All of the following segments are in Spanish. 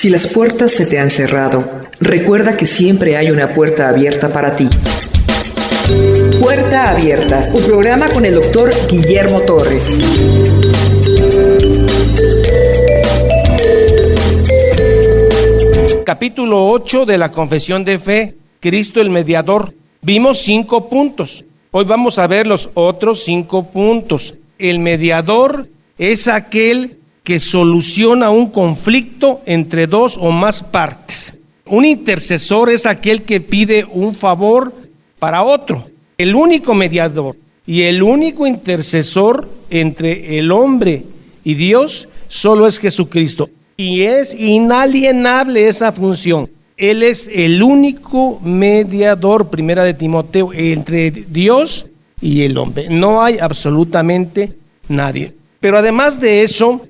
Si las puertas se te han cerrado, recuerda que siempre hay una puerta abierta para ti. Puerta Abierta, un programa con el doctor Guillermo Torres. Capítulo 8 de la Confesión de Fe, Cristo el Mediador. Vimos 5 puntos. Hoy vamos a ver los otros 5 puntos. El mediador es aquel que soluciona un conflicto entre dos o más partes. Un intercesor es aquel que pide un favor para otro. El único mediador y el único intercesor entre el hombre y Dios solo es Jesucristo. Y es inalienable esa función. Él es el único mediador, primera de Timoteo, entre Dios y el hombre. No hay absolutamente nadie. Pero además de eso,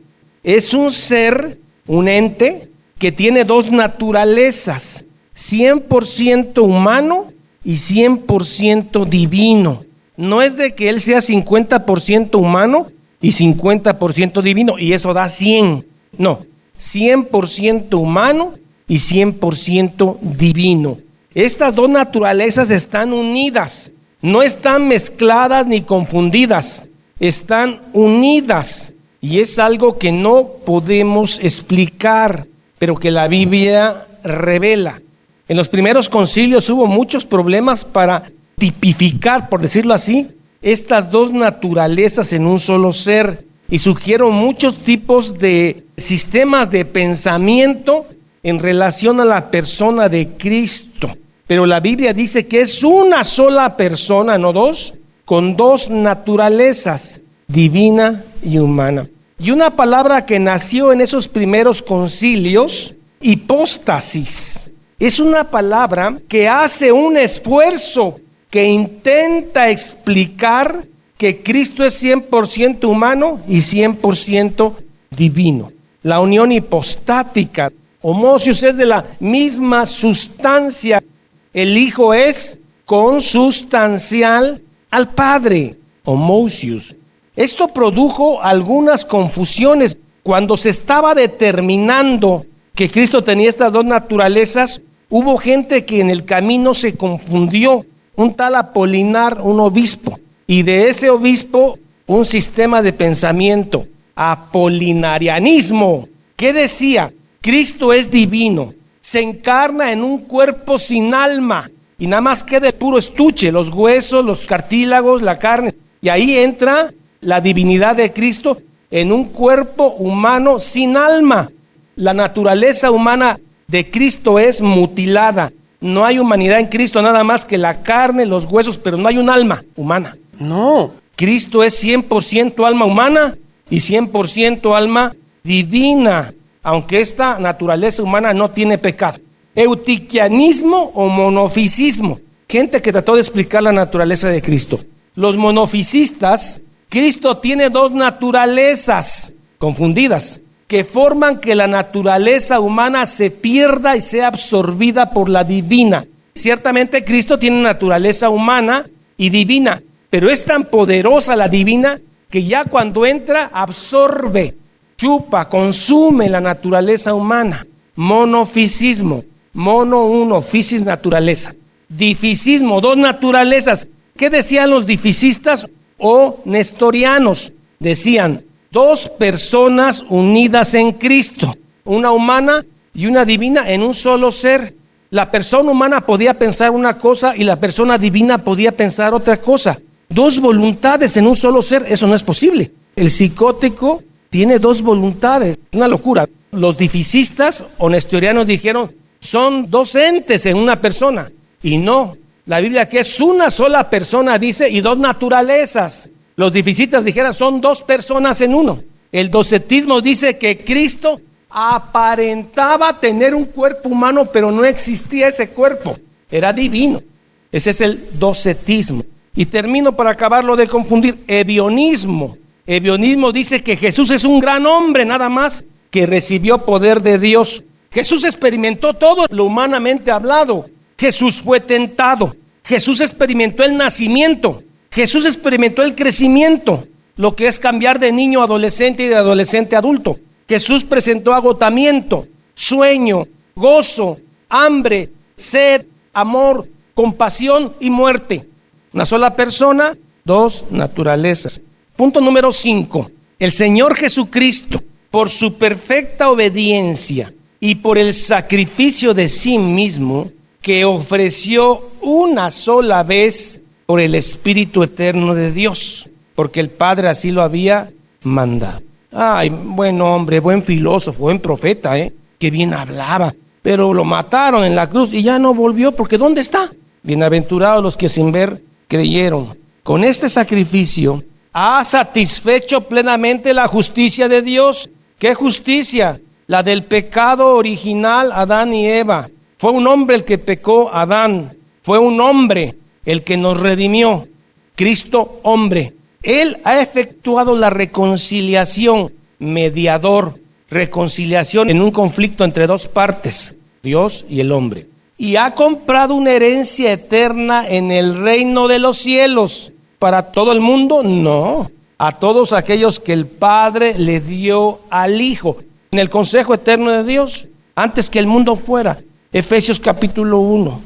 es un ser, un ente, que tiene dos naturalezas, 100% humano y 100% divino. No es de que él sea 50% humano y 50% divino, y eso da 100. No, 100% humano y 100% divino. Estas dos naturalezas están unidas, no están mezcladas ni confundidas, están unidas. Y es algo que no podemos explicar, pero que la Biblia revela. En los primeros concilios hubo muchos problemas para tipificar, por decirlo así, estas dos naturalezas en un solo ser. Y surgieron muchos tipos de sistemas de pensamiento en relación a la persona de Cristo. Pero la Biblia dice que es una sola persona, no dos, con dos naturalezas, divina y humana. Y una palabra que nació en esos primeros concilios, hipóstasis, es una palabra que hace un esfuerzo, que intenta explicar que Cristo es 100% humano y 100% divino. La unión hipostática, homousios, es de la misma sustancia. El Hijo es consustancial al Padre, homousios. Esto produjo algunas confusiones. Cuando se estaba determinando que Cristo tenía estas dos naturalezas, hubo gente que en el camino se confundió. Un tal Apolinar, un obispo, y de ese obispo un sistema de pensamiento, apolinarianismo, que decía: Cristo es divino, se encarna en un cuerpo sin alma, y nada más queda el puro estuche, los huesos, los cartílagos, la carne, y ahí entra la divinidad de Cristo en un cuerpo humano sin alma. La naturaleza humana de Cristo es mutilada. No hay humanidad en Cristo, nada más que la carne, los huesos, pero no hay un alma humana. No, Cristo es 100% alma humana y 100% alma divina, aunque esta naturaleza humana no tiene pecado. Eutiquianismo o monofisismo, gente que trató de explicar la naturaleza de Cristo. Los monofisistas, Cristo tiene dos naturalezas confundidas, que forman que la naturaleza humana se pierda y sea absorbida por la divina. Ciertamente Cristo tiene naturaleza humana y divina, pero es tan poderosa la divina que ya cuando entra absorbe, chupa, consume la naturaleza humana. Monofisismo, mono uno, fisis naturaleza. Difisismo, dos naturalezas. ¿Qué decían los difisistas o nestorianos? Decían: dos personas unidas en Cristo, una humana y una divina en un solo ser. La persona humana podía pensar una cosa y la persona divina podía pensar otra cosa. Dos voluntades en un solo ser, eso no es posible. El psicótico tiene dos voluntades, una locura. Los difisistas o nestorianos dijeron: son dos entes en una persona. Y no, la Biblia que es una sola persona dice, y dos naturalezas. Los difisistas dijeron: son dos personas en uno. El docetismo dice que Cristo aparentaba tener un cuerpo humano, pero no existía ese cuerpo, era divino. Ese es el docetismo. Y termino para acabarlo de confundir. Ebionismo. Ebionismo dice que Jesús es un gran hombre, nada más, que recibió poder de Dios. Jesús experimentó todo lo humanamente hablado. Jesús fue tentado. Jesús experimentó el nacimiento. Jesús experimentó el crecimiento, lo que es cambiar de niño a adolescente y de adolescente a adulto. Jesús presentó agotamiento, sueño, gozo, hambre, sed, amor, compasión y muerte. Una sola persona, dos naturalezas. Punto número 5. El Señor Jesucristo, por su perfecta obediencia y por el sacrificio de sí mismo, que ofreció una sola vez por el Espíritu eterno de Dios, porque el Padre así lo había mandado. Ay, buen hombre, buen filósofo, buen profeta, que bien hablaba, pero lo mataron en la cruz y ya no volvió, porque ¿dónde está? Bienaventurados los que sin ver creyeron. Con este sacrificio ha satisfecho plenamente la justicia de Dios. ¿Qué justicia? La del pecado original, Adán y Eva. Fue un hombre el que pecó, Adán. Fue un hombre el que nos redimió. Cristo, hombre. Él ha efectuado la reconciliación, mediador, reconciliación en un conflicto entre dos partes, Dios y el hombre. Y ha comprado una herencia eterna en el reino de los cielos. ¿Para todo el mundo? No. A todos aquellos que el Padre le dio al Hijo. En el consejo eterno de Dios, antes que el mundo fuera. Efesios capítulo 1.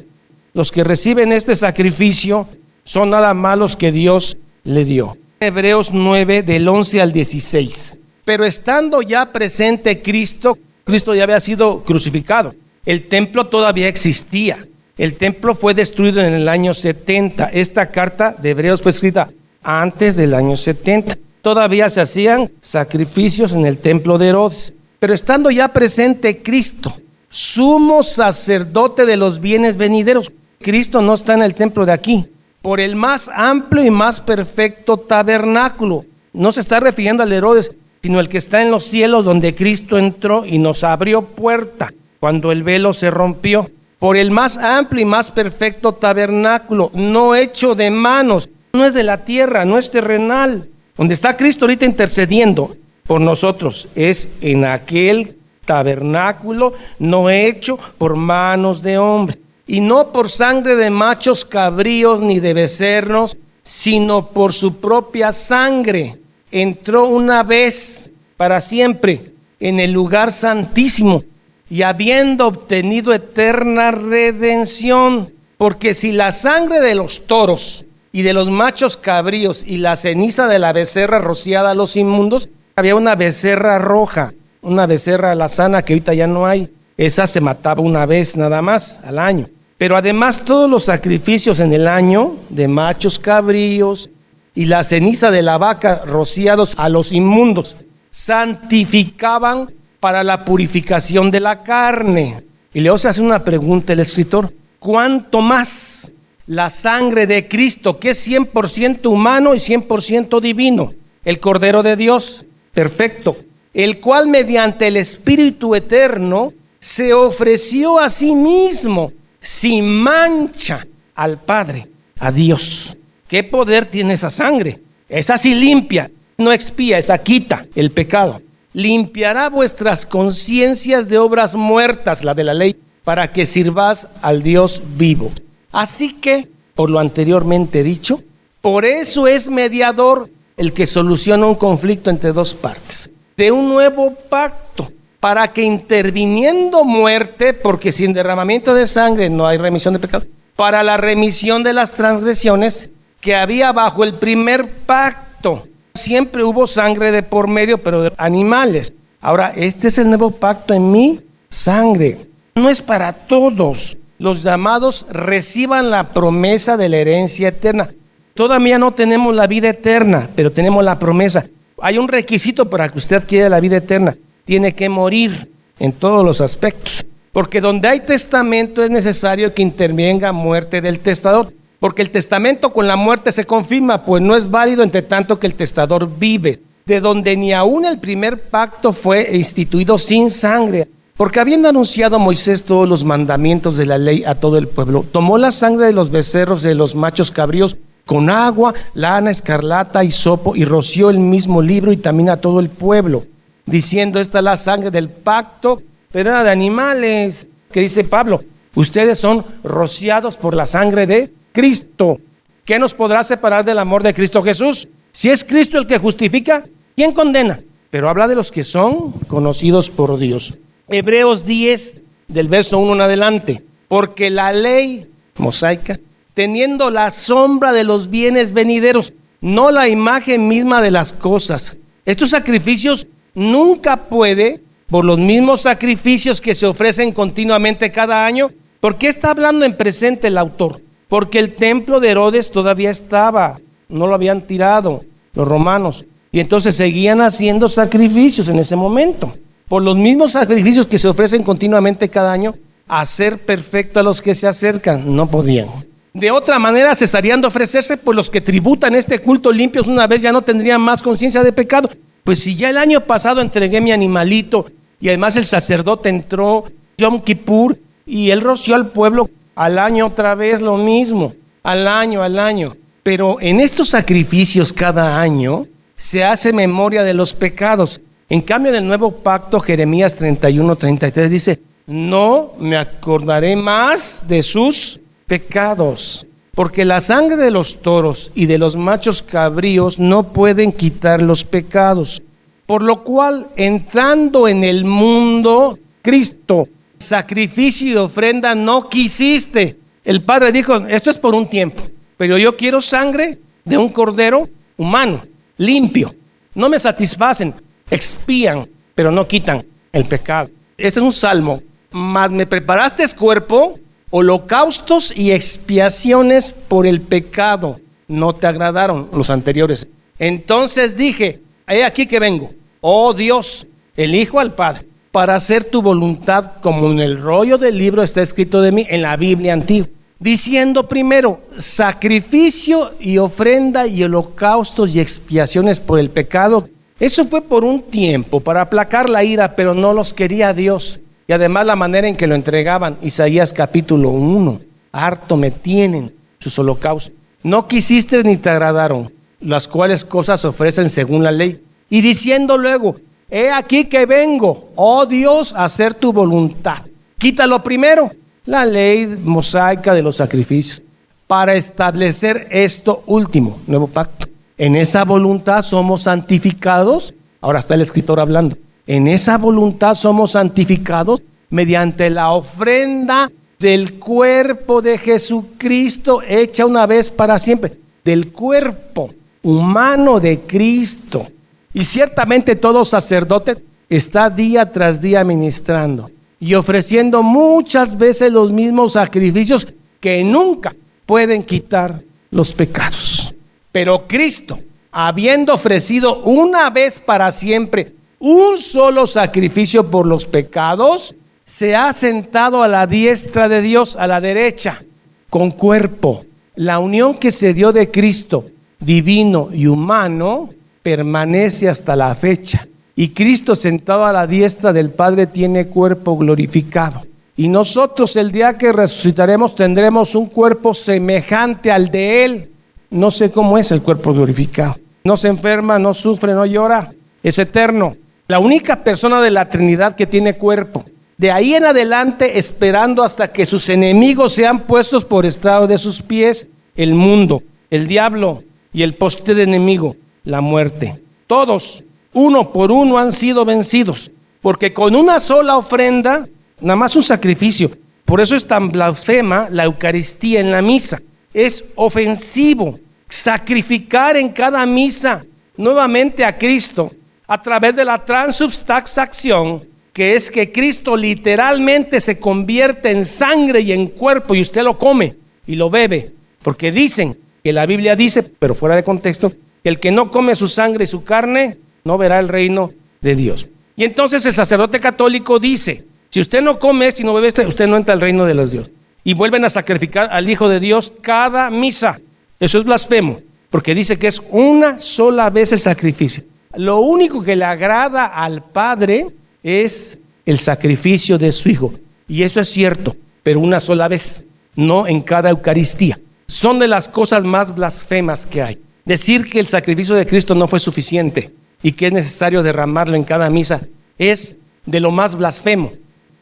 Los que reciben este sacrificio son nada más los que Dios le dio. Hebreos 9, del 11 al 16. Pero estando ya presente Cristo, Cristo ya había sido crucificado. El templo todavía existía. El templo fue destruido en el año 70. Esta carta de Hebreos fue escrita antes del año 70. Todavía se hacían sacrificios en el templo de Herodes. Pero estando ya presente Cristo, sumo sacerdote de los bienes venideros. Cristo no está en el templo de aquí. Por el más amplio y más perfecto tabernáculo. No se está refiriendo al de Herodes, sino el que está en los cielos, donde Cristo entró y nos abrió puerta cuando el velo se rompió. Por el más amplio y más perfecto tabernáculo, no hecho de manos, no es de la tierra, no es terrenal. Donde está Cristo ahorita intercediendo por nosotros, es en aquel tabernáculo no hecho por manos de hombres, y no por sangre de machos cabríos ni de becerros, sino por su propia sangre. Entró una vez para siempre en el lugar santísimo, y habiendo obtenido eterna redención, porque si la sangre de los toros y de los machos cabríos y la ceniza de la becerra rociada a los inmundos, había una becerra roja, una becerra alazana que ahorita ya no hay. Esa se mataba una vez nada más al año. Pero además todos los sacrificios en el año de machos cabríos y la ceniza de la vaca rociados a los inmundos santificaban para la purificación de la carne. Y luego se hace una pregunta el escritor: ¿cuánto más la sangre de Cristo, que es 100% humano y 100% divino, el Cordero de Dios, perfecto, el cual mediante el Espíritu eterno se ofreció a sí mismo sin mancha al Padre, a Dios? ¿Qué poder tiene esa sangre? Esa sí limpia, no expía, esa quita el pecado. Limpiará vuestras conciencias de obras muertas, la de la ley, para que sirvas al Dios vivo. Así que, por lo anteriormente dicho, por eso es mediador el que soluciona un conflicto entre dos partes, de un nuevo pacto, para que interviniendo muerte, porque sin derramamiento de sangre no hay remisión de pecados, para la remisión de las transgresiones que había bajo el primer pacto. Siempre hubo sangre de por medio, pero de animales. Ahora, este es el nuevo pacto en mi sangre. No es para todos. Los llamados reciban la promesa de la herencia eterna. Todavía no tenemos la vida eterna, pero tenemos la promesa. Hay un requisito para que usted adquiera la vida eterna. Tiene que morir en todos los aspectos. Porque donde hay testamento es necesario que intervenga muerte del testador. Porque el testamento con la muerte se confirma, pues no es válido entre tanto que el testador vive. De donde ni aún el primer pacto fue instituido sin sangre. Porque habiendo anunciado Moisés todos los mandamientos de la ley a todo el pueblo, tomó la sangre de los becerros de los machos cabríos con agua, lana, escarlata y hisopo, y roció el mismo libro y también a todo el pueblo, diciendo: esta es la sangre del pacto, pero era de animales. ¿Qué dice Pablo? Ustedes son rociados por la sangre de Cristo. ¿Qué nos podrá separar del amor de Cristo Jesús? Si es Cristo el que justifica, ¿quién condena? Pero habla de los que son conocidos por Dios. Hebreos 10, del verso 1 en adelante. Porque la ley mosaica, teniendo la sombra de los bienes venideros, no la imagen misma de las cosas. Estos sacrificios nunca puede, por los mismos sacrificios que se ofrecen continuamente cada año. ¿Por qué está hablando en presente el autor? Porque el templo de Herodes todavía estaba, no lo habían tirado los romanos, y entonces seguían haciendo sacrificios en ese momento. Por los mismos sacrificios que se ofrecen continuamente cada año, hacer perfecto a los que se acercan, no podían. De otra manera cesarían de ofrecerse, pues los que tributan este culto limpios una vez ya no tendrían más conciencia de pecado. Pues si ya el año pasado entregué mi animalito y además el sacerdote entró Yom Kippur y él roció al pueblo, al año otra vez lo mismo, al año. Pero en estos sacrificios cada año se hace memoria de los pecados. En cambio, en el nuevo pacto, Jeremías 31:33 dice: no me acordaré más de sus pecados, porque la sangre de los toros y de los machos cabríos no pueden quitar los pecados. Por lo cual, entrando en el mundo, Cristo, sacrificio y ofrenda no quisiste. El Padre dijo: esto es por un tiempo, pero yo quiero sangre de un cordero humano, limpio. No me satisfacen, expían, pero no quitan el pecado. Este es un salmo. Mas me preparaste cuerpo, holocaustos y expiaciones por el pecado. No te agradaron los anteriores. Entonces dije: he aquí que vengo, oh Dios, elijo al Padre, para hacer tu voluntad, como en el rollo del libro está escrito de mí, en la Biblia antigua. Diciendo primero: sacrificio y ofrenda y holocaustos y expiaciones por el pecado. Eso fue por un tiempo, para aplacar la ira, pero no los quería Dios. Y además la manera en que lo entregaban. Isaías capítulo 1. Harto me tienen sus holocaustos. No quisiste ni te agradaron, las cuales cosas ofrecen según la ley. Y diciendo luego: he aquí que vengo, oh Dios, a hacer tu voluntad. Quítalo primero, la ley mosaica de los sacrificios, para establecer esto último, nuevo pacto. En esa voluntad somos santificados. Ahora está el escritor hablando. En esa voluntad somos santificados mediante la ofrenda del cuerpo de Jesucristo, hecha una vez para siempre. Del cuerpo humano de Cristo. Y ciertamente todo sacerdote está día tras día ministrando y ofreciendo muchas veces los mismos sacrificios que nunca pueden quitar los pecados. Pero Cristo, habiendo ofrecido una vez para siempre un solo sacrificio por los pecados, se ha sentado a la diestra de Dios, a la derecha, con cuerpo. La unión que se dio de Cristo, divino y humano, permanece hasta la fecha. Y Cristo, sentado a la diestra del Padre, tiene cuerpo glorificado. Y nosotros, el día que resucitaremos, tendremos un cuerpo semejante al de Él. No sé cómo es el cuerpo glorificado. No se enferma, no sufre, no llora. Es eterno. La única persona de la Trinidad que tiene cuerpo. De ahí en adelante, esperando hasta que sus enemigos sean puestos por estrado de sus pies: el mundo, el diablo y el postrer enemigo, la muerte. Todos, uno por uno, han sido vencidos, porque con una sola ofrenda, nada más un sacrificio. Por eso es tan blasfema la Eucaristía en la misa. Es ofensivo sacrificar en cada misa nuevamente a Cristo a través de la transubstanciación, que es que Cristo literalmente se convierte en sangre y en cuerpo, y usted lo come y lo bebe, porque dicen que la Biblia dice, pero fuera de contexto, que el que no come su sangre y su carne no verá el reino de Dios. Y entonces el sacerdote católico dice: si usted no come esto y no bebe esto, usted no entra al reino de los dioses. Y vuelven a sacrificar al Hijo de Dios cada misa. Eso es blasfemo, porque dice que es una sola vez el sacrificio. Lo único que le agrada al Padre es el sacrificio de su Hijo. Y eso es cierto, pero una sola vez, no en cada Eucaristía. Son de las cosas más blasfemas que hay. Decir que el sacrificio de Cristo no fue suficiente y que es necesario derramarlo en cada misa es de lo más blasfemo.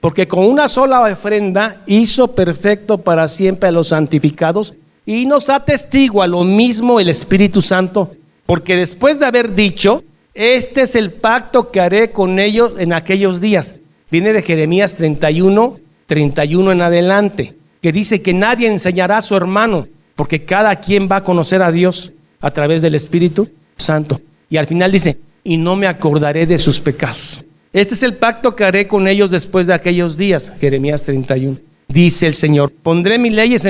Porque con una sola ofrenda hizo perfecto para siempre a los santificados, y nos atestigua lo mismo el Espíritu Santo, porque después de haber dicho: este es el pacto que haré con ellos en aquellos días. Viene de Jeremías 31 en adelante, que dice que nadie enseñará a su hermano, porque cada quien va a conocer a Dios a través del Espíritu Santo. Y al final dice, y no me acordaré de sus pecados. Este es el pacto que haré con ellos después de aquellos días. Jeremías 31. Dice el Señor, pondré mis leyes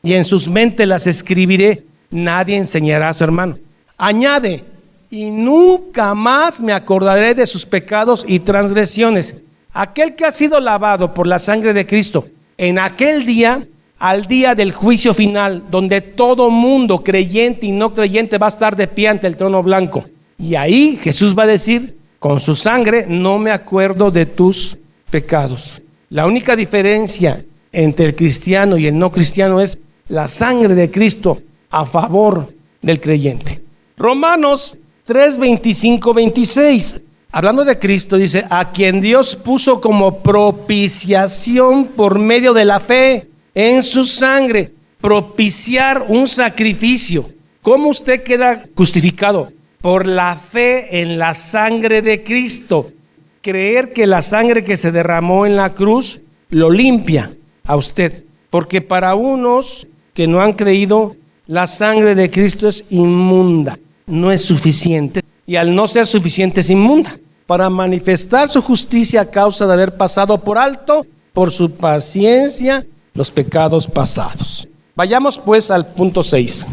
y en sus mentes las escribiré. Nadie enseñará a su hermano. Añade, y nunca más me acordaré de sus pecados y transgresiones. Aquel que ha sido lavado por la sangre de Cristo, en aquel día, al día del juicio final, donde todo mundo, creyente y no creyente, va a estar de pie ante el trono blanco. Y ahí Jesús va a decir, con su sangre no me acuerdo de tus pecados. La única diferencia entre el cristiano y el no cristiano es la sangre de Cristo a favor del creyente. Romanos 3, 25, 26. Hablando de Cristo, dice, a quien Dios puso como propiciación por medio de la fe en su sangre. Propiciar un sacrificio. ¿Cómo usted queda justificado? Por la fe en la sangre de Cristo. Creer que la sangre que se derramó en la cruz lo limpia a usted. Porque para unos que no han creído, la sangre de Cristo es inmunda, no es suficiente. Y al no ser suficiente es inmunda. Para manifestar su justicia a causa de haber pasado por alto, por su paciencia, los pecados pasados. Vayamos pues al punto 6.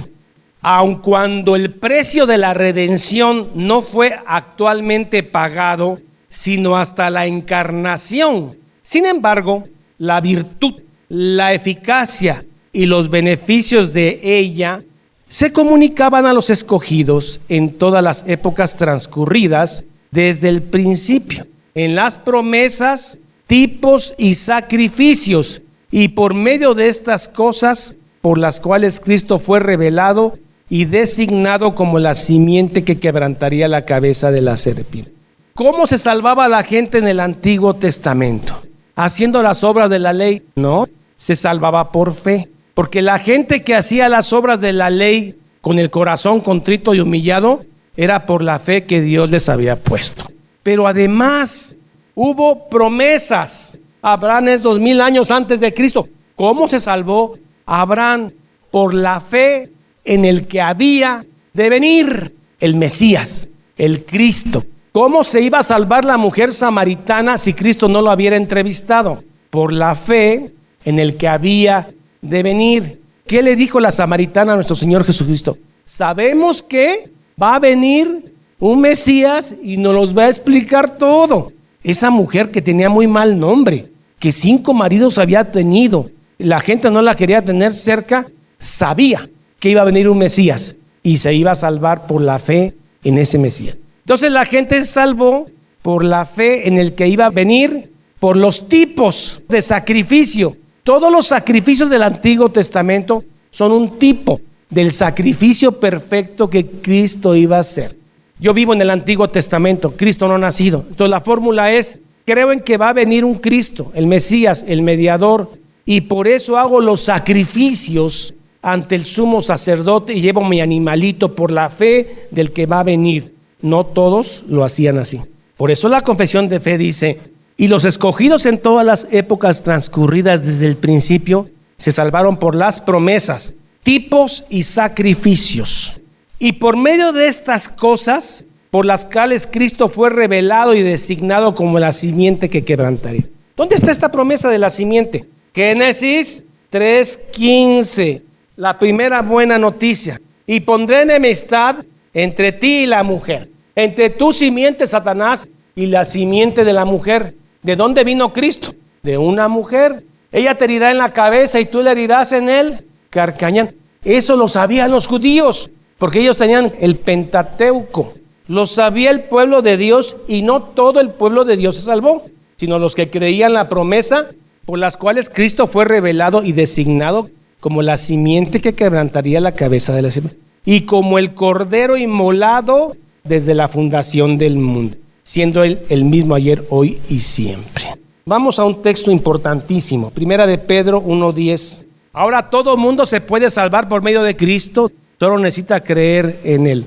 Aun cuando el precio de la redención no fue actualmente pagado, sino hasta la encarnación. Sin embargo, la virtud, la eficacia y los beneficios de ella se comunicaban a los escogidos en todas las épocas transcurridas desde el principio, en las promesas, tipos y sacrificios, y por medio de estas cosas por las cuales Cristo fue revelado y designado como la simiente que quebrantaría la cabeza de la serpiente. ¿Cómo se salvaba la gente en el Antiguo Testamento? ¿Haciendo las obras de la ley? No, se salvaba por fe. Porque la gente que hacía las obras de la ley con el corazón contrito y humillado, era por la fe que Dios les había puesto. Pero además hubo promesas. Abraham es 2000 años antes de Cristo. ¿Cómo se salvó Abraham? Por la fe en el que había de venir el Mesías, el Cristo. ¿Cómo se iba a salvar la mujer samaritana si Cristo no lo hubiera entrevistado? Por la fe en el que había de venir. ¿Qué le dijo la samaritana a nuestro Señor Jesucristo? Sabemos que va a venir un Mesías y nos los va a explicar todo. Esa mujer que tenía muy mal nombre, que 5 maridos había tenido, la gente no la quería tener cerca, sabía que iba a venir un Mesías y se iba a salvar por la fe en ese Mesías. Entonces la gente se salvó por la fe en el que iba a venir, por los tipos de sacrificio. Todos los sacrificios del Antiguo Testamento son un tipo del sacrificio perfecto que Cristo iba a hacer. Yo vivo en el Antiguo Testamento, Cristo no ha nacido. Entonces la fórmula es, creo en que va a venir un Cristo, el Mesías, el mediador, y por eso hago los sacrificios ante el sumo sacerdote y llevo mi animalito por la fe del que va a venir. No todos lo hacían así. Por eso la confesión de fe dice, y los escogidos en todas las épocas transcurridas desde el principio se salvaron por las promesas, tipos y sacrificios. Y por medio de estas cosas, por las cuales Cristo fue revelado y designado como la simiente que quebrantaría. ¿Dónde está esta promesa de la simiente? Génesis 3:15, la primera buena noticia. Y pondré enemistad entre ti y la mujer, entre tu simiente, Satanás, y la simiente de la mujer. ¿De dónde vino Cristo? De una mujer. Ella te herirá en la cabeza y tú le herirás en el carcañán. Eso lo sabían los judíos, porque ellos tenían el Pentateuco. Lo sabía el pueblo de Dios, y no todo el pueblo de Dios se salvó, sino los que creían la promesa por las cuales Cristo fue revelado y designado como la simiente que quebrantaría la cabeza de la serpiente, y como el cordero inmolado desde la fundación del mundo, siendo Él el mismo ayer, hoy y siempre. Vamos a un texto importantísimo, Primera de Pedro 1:10. Ahora todo mundo se puede salvar por medio de Cristo, solo necesita creer en Él.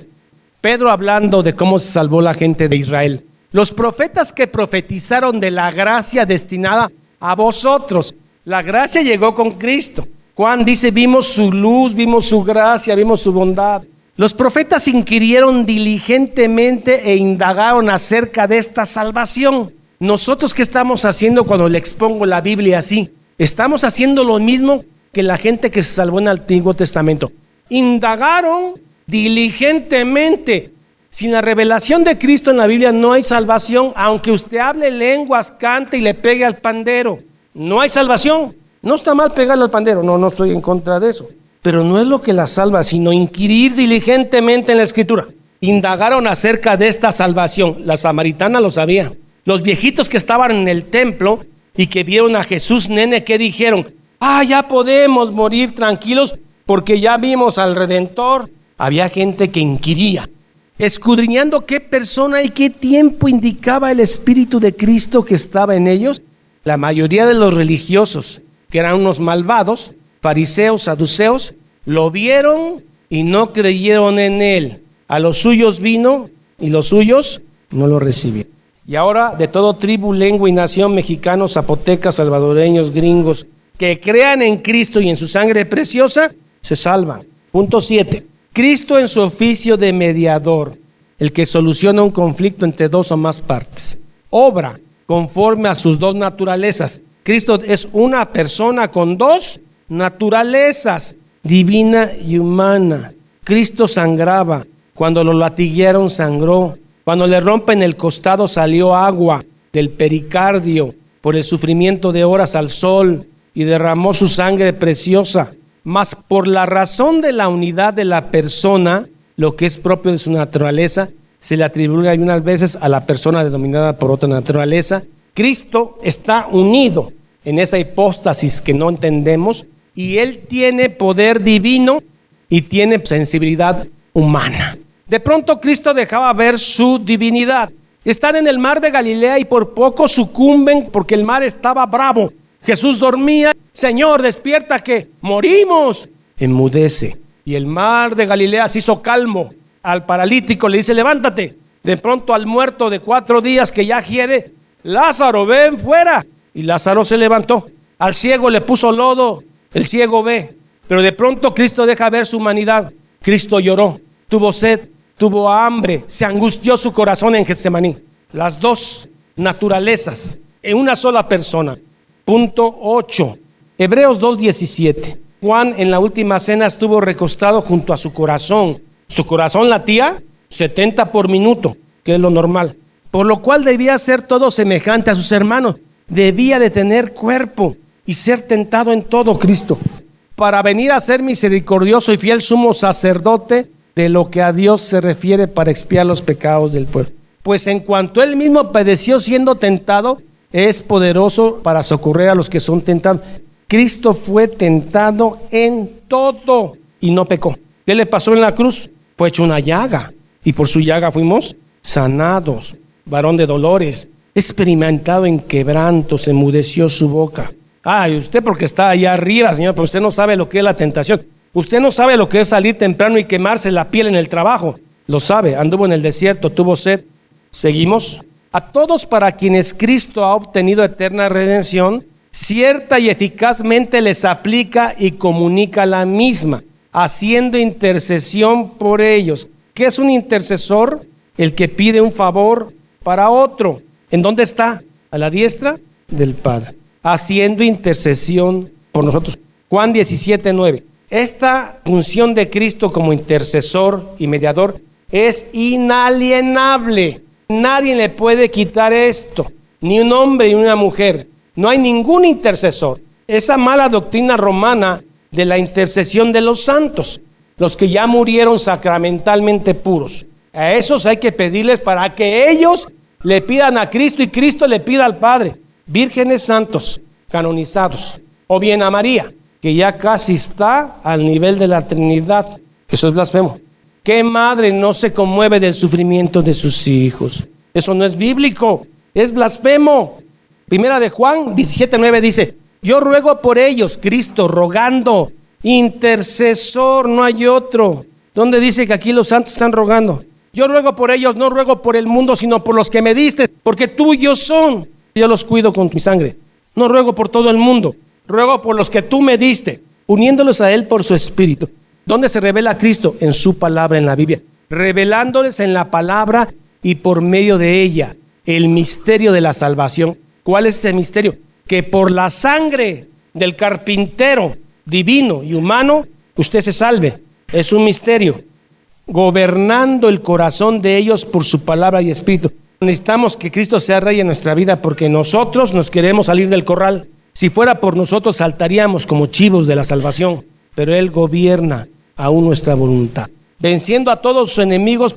Pedro hablando de cómo se salvó la gente de Israel. Los profetas que profetizaron de la gracia destinada a vosotros. La gracia llegó con Cristo. Juan dice, vimos su luz, vimos su gracia, vimos su bondad. Los profetas inquirieron diligentemente e indagaron acerca de esta salvación. Nosotros, ¿qué estamos haciendo cuando le expongo la Biblia así? Estamos haciendo lo mismo que la gente que se salvó en el Antiguo Testamento. Indagaron diligentemente. Sin la revelación de Cristo en la Biblia no hay salvación, aunque usted hable lenguas, cante y le pegue al pandero. No hay salvación. No está mal pegarle al pandero, no estoy en contra de eso. Pero no es lo que la salva, sino inquirir diligentemente en la Escritura. Indagaron acerca de esta salvación. La samaritana lo sabía. Los viejitos que estaban en el templo y que vieron a Jesús nene, ¿qué dijeron? Ya podemos morir tranquilos porque ya vimos al Redentor. Había gente que inquiría, escudriñando qué persona y qué tiempo indicaba el Espíritu de Cristo que estaba en ellos. La mayoría de los religiosos, que eran unos malvados, fariseos, saduceos, lo vieron y no creyeron en él. A los suyos vino y los suyos no lo recibieron. Y ahora de todo tribu, lengua y nación, mexicanos, zapotecas, salvadoreños, gringos, que crean en Cristo y en su sangre preciosa, se salvan. Punto 7. Cristo en su oficio de mediador, el que soluciona un conflicto entre dos o más partes. Obra conforme a sus dos naturalezas. Cristo es una persona con dos naturalezas, divina y humana. Cristo sangraba. Cuando lo latiguearon, sangró. Cuando le rompen el costado, salió agua del pericardio por el sufrimiento de horas al sol y derramó su sangre preciosa. Mas por la razón de la unidad de la persona, lo que es propio de su naturaleza, se le atribuye algunas veces a la persona denominada por otra naturaleza. Cristo está unido en esa hipóstasis que no entendemos, y Él tiene poder divino y tiene sensibilidad humana. De pronto Cristo dejaba ver su divinidad. Están en el mar de Galilea y por poco sucumben porque el mar estaba bravo. Jesús dormía. Señor, despierta que morimos. Enmudece. Y el mar de Galilea se hizo calmo. Al paralítico le dice, levántate. De pronto al muerto de 4 días que ya hiede, Lázaro, ven fuera. Y Lázaro se levantó. Al ciego le puso lodo. El ciego ve. Pero de pronto Cristo deja ver su humanidad. Cristo lloró, tuvo sed, tuvo hambre, se angustió su corazón en Getsemaní. Las dos naturalezas en una sola persona. Punto 8. Hebreos 2:17. Juan en la última cena estuvo recostado junto a su corazón. Su corazón latía 70 por minuto, que es lo normal. Por lo cual debía ser todo semejante a sus hermanos. Debía de tener cuerpo y ser tentado en todo Cristo, para venir a ser misericordioso y fiel sumo sacerdote de lo que a Dios se refiere para expiar los pecados del pueblo. Pues en cuanto él mismo padeció siendo tentado, es poderoso para socorrer a los que son tentados. Cristo fue tentado en todo y no pecó. ¿Qué le pasó en la cruz? Fue hecho una llaga y por su llaga fuimos sanados. Varón de dolores, experimentado en quebrantos, enmudeció su boca. Ay, usted porque está allá arriba, señor, pero usted no sabe lo que es la tentación. Usted no sabe lo que es salir temprano y quemarse la piel en el trabajo. Lo sabe, anduvo en el desierto, tuvo sed. Seguimos. A todos para quienes Cristo ha obtenido eterna redención, cierta y eficazmente les aplica y comunica la misma, haciendo intercesión por ellos. ¿Qué es un intercesor? El que pide un favor para otro. ¿En dónde está? A la diestra del Padre, haciendo intercesión por nosotros. Juan 17:9. Esta función de Cristo como intercesor y mediador es inalienable. Nadie le puede quitar esto, ni un hombre ni una mujer. No hay ningún intercesor. Esa mala doctrina romana de la intercesión de los santos, los que ya murieron sacramentalmente puros, a esos hay que pedirles para que ellos le pidan a Cristo y Cristo le pida al Padre. Vírgenes santos canonizados, o bien a María, que ya casi está al nivel de la Trinidad. Eso es blasfemo. ¿Qué madre no se conmueve del sufrimiento de sus hijos? Eso no es bíblico, es blasfemo. Primera de Juan 17:9 dice, yo ruego por ellos, Cristo rogando, intercesor, no hay otro. ¿Dónde dice que aquí los santos están rogando? Yo ruego por ellos, no ruego por el mundo, sino por los que me diste, porque tuyos son. Yo los cuido con mi sangre. No ruego por todo el mundo, ruego por los que tú me diste, uniéndolos a Él por su Espíritu. ¿Dónde se revela Cristo? En su palabra, en la Biblia. Revelándoles en la palabra y por medio de ella el misterio de la salvación. ¿Cuál es ese misterio? Que por la sangre del carpintero divino y humano, usted se salve. Es un misterio. Gobernando el corazón de ellos por su palabra y espíritu. Necesitamos que Cristo sea Rey en nuestra vida porque nosotros nos queremos salir del corral. Si fuera por nosotros saltaríamos como chivos de la salvación, pero Él gobierna aún nuestra voluntad. Venciendo a todos sus enemigos,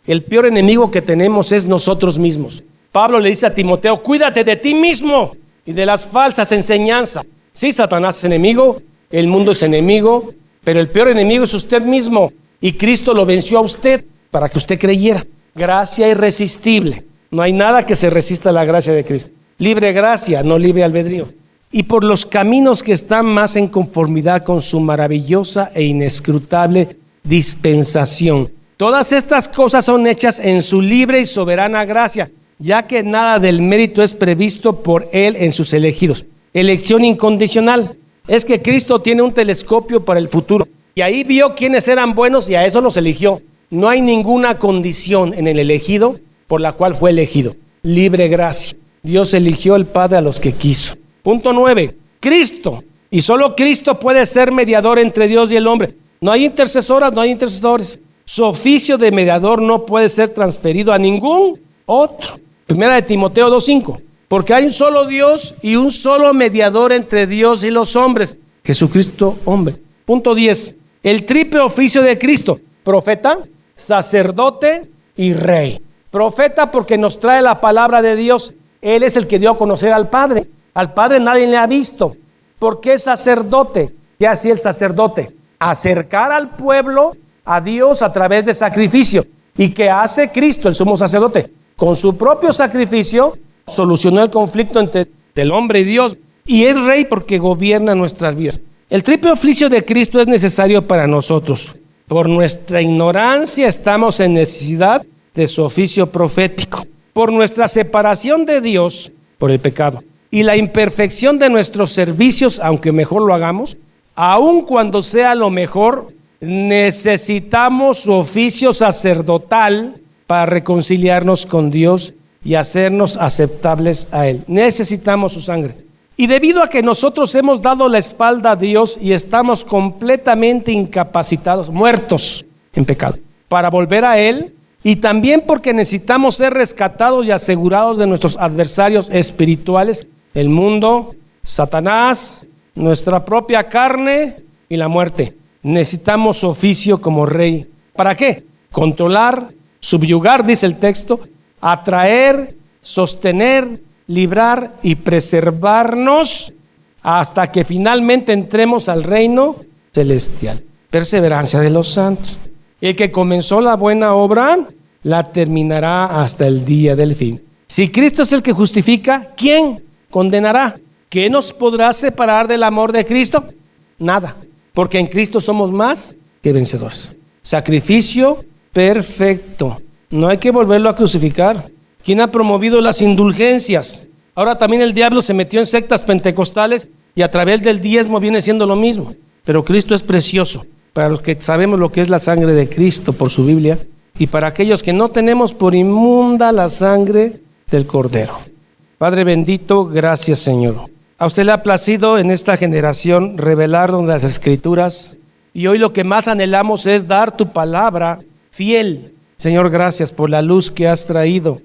el peor enemigo que tenemos es nosotros mismos. Pablo le dice a Timoteo, cuídate de ti mismo y de las falsas enseñanzas. Sí, Satanás es enemigo, el mundo es enemigo, pero el peor enemigo es usted mismo. Y Cristo lo venció a usted para que usted creyera. Gracia irresistible. No hay nada que se resista a la gracia de Cristo. Libre gracia, no libre albedrío. Y por los caminos que están más en conformidad con su maravillosa e inescrutable dispensación. Todas estas cosas son hechas en su libre y soberana gracia, ya que nada del mérito es previsto por Él en sus elegidos. Elección incondicional. Es que Cristo tiene un telescopio para el futuro. Y ahí vio quiénes eran buenos y a eso los eligió. No hay ninguna condición en el elegido por la cual fue elegido. Libre gracia. Dios eligió el Padre a los que quiso. Punto 9. Cristo. Y solo Cristo puede ser mediador entre Dios y el hombre. No hay intercesoras, no hay intercesores. Su oficio de mediador no puede ser transferido a ningún otro. Primera de Timoteo 2:5. Porque hay un solo Dios y un solo mediador entre Dios y los hombres. Jesucristo, hombre. Punto 10. El triple oficio de Cristo. Profeta, sacerdote y rey. Profeta porque nos trae la palabra de Dios. Él es el que dio a conocer al Padre. Al Padre nadie le ha visto. ¿Por qué sacerdote? ¿Qué hacía el sacerdote? Acercar al pueblo a Dios a través de sacrificio. ¿Y qué hace Cristo, el sumo sacerdote? Con su propio sacrificio solucionó el conflicto entre el hombre y Dios. Y es rey porque gobierna nuestras vidas. El triple oficio de Cristo es necesario para nosotros. Por nuestra ignorancia estamos en necesidad de su oficio profético. Por nuestra separación de Dios por el pecado y la imperfección de nuestros servicios, aunque mejor lo hagamos, aun cuando sea lo mejor, necesitamos su oficio sacerdotal para reconciliarnos con Dios y hacernos aceptables a Él. Necesitamos su sangre. Y debido a que nosotros hemos dado la espalda a Dios y estamos completamente incapacitados, muertos en pecado, para volver a Él, y también porque necesitamos ser rescatados y asegurados de nuestros adversarios espirituales, el mundo, Satanás, nuestra propia carne y la muerte. Necesitamos su oficio como rey. ¿Para qué? Controlar, subyugar, dice el texto, atraer, sostener, librar y preservarnos hasta que finalmente entremos al reino celestial. Perseverancia de los santos. El que comenzó la buena obra la terminará hasta el día del fin. Si Cristo es el que justifica, ¿quién condenará? ¿Qué nos podrá separar del amor de Cristo? Nada, porque en Cristo somos más que vencedores. Sacrificio perfecto. No hay que volverlo a crucificar. ¿Quién ha promovido las indulgencias? Ahora también el diablo se metió en sectas pentecostales y a través del diezmo viene siendo lo mismo. Pero Cristo es precioso. Para los que sabemos lo que es la sangre de Cristo por su Biblia, y para aquellos que no tenemos por inmunda la sangre del Cordero. Padre bendito, gracias Señor. A usted le ha placido en esta generación revelarnos las Escrituras, y hoy lo que más anhelamos es dar tu palabra fiel. Señor, gracias por la luz que has traído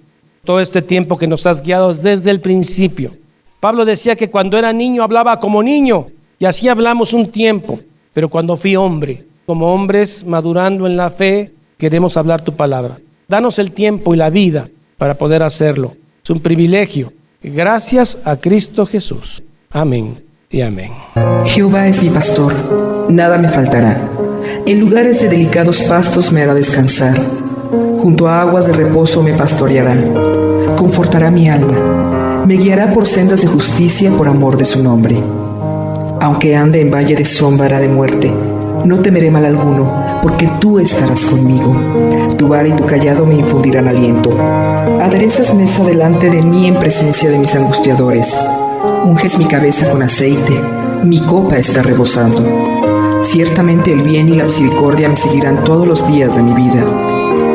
todo este tiempo que nos has guiado desde el principio. Pablo decía que cuando era niño hablaba como niño, y así hablamos un tiempo. Pero cuando fui hombre, como hombres madurando en la fe, queremos hablar tu palabra. Danos el tiempo y la vida para poder hacerlo. Es un privilegio. Gracias a Cristo Jesús. Amén y amén. Jehová es mi pastor, nada me faltará. En lugares de delicados pastos me hará descansar. Junto a aguas de reposo me pastoreará. Confortará mi alma. Me guiará por sendas de justicia por amor de su nombre. Aunque ande en valle de sombra de muerte, no temeré mal alguno, porque tú estarás conmigo. Tu vara y tu callado me infundirán aliento. Aderezas mesa delante de mí en presencia de mis angustiadores. Unges mi cabeza con aceite, mi copa está rebosando. Ciertamente el bien y la misericordia me seguirán todos los días de mi vida,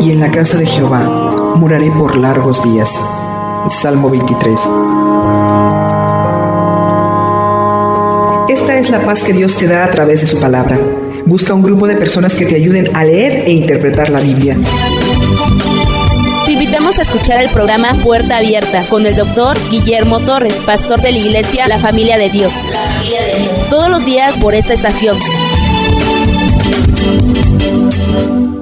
y en la casa de Jehová moraré por largos días. Salmo 23. Esta es la paz que Dios te da a través de su palabra. Busca un grupo de personas que te ayuden a leer e interpretar la Biblia. Te invitamos a escuchar el programa Puerta Abierta con el Dr. Guillermo Torres, pastor de la iglesia La Familia de Dios. Todos los días por esta estación.